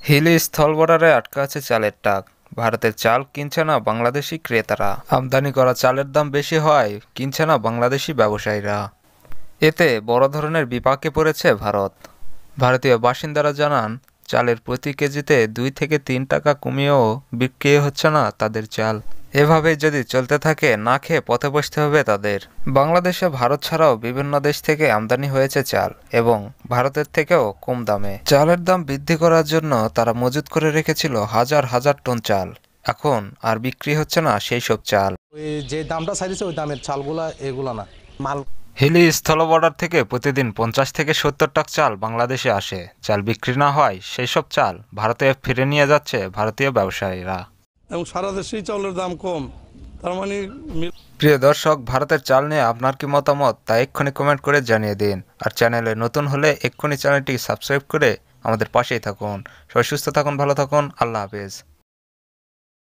হিলি স্থল বর্ডারে আটকা আছে চালের ট্রাক। ভারতের চাল কিনছে না বাংলাদেশি ক্রেতারা। আমদানি করা চালের দাম বেশি হওয়ায় কিনছে না বাংলাদেশি ব্যবসায়ীরা। এতে বড় ধরনের বিপাকে পড়েছে ভারত। ভারতীয় বাসিন্দারা জানান, চালের প্রতি কেজিতে 2 থেকে 3 টাকা কমিয়েও বিক্রি হচ্ছে না তাদের চাল। এভাবেই যদি চলতে থাকে, না খেয়ে পথে বসতে হবে তাদের। বাংলাদেশে ভারত ছাড়াও বিভিন্ন দেশ থেকে আমদানি হয়েছে চাল, এবং ভারতের থেকেও কম দামে। চালের দাম বৃদ্ধি করার জন্য তারা মজুত করে রেখেছিল হাজার হাজার টন চাল। এখন আর বিক্রি হচ্ছে না সেই সব চাল। ওই যে দামটা চাইছে ওই দামের চালগুলা এগুলা না মাল। হিলি স্থল বর্ডার থেকে প্রতিদিন 50 থেকে 70 ট্রাক চাল বাংলাদেশে আসে। চাল বিক্রি না হয় সেই সব চাল ভারতে ফিরে নিয়ে যাচ্ছে ভারতীয় ব্যবসায়ীরা। এবং সারা দেশেই চাউলের দাম কম, তার মানে প্রিয় দর্শক, ভারতের চাল নিয়ে আপনার কি মতামত তা এক্ষুনি কমেন্ট করে জানিয়ে দিন। আর চ্যানেলে নতুন হলে এক্ষুনি চ্যানেলটি সাবস্ক্রাইব করে আমাদের পাশেই থাকুন। সবাই সুস্থ থাকুন, ভালো থাকুন, আল্লাহ হাফেজ।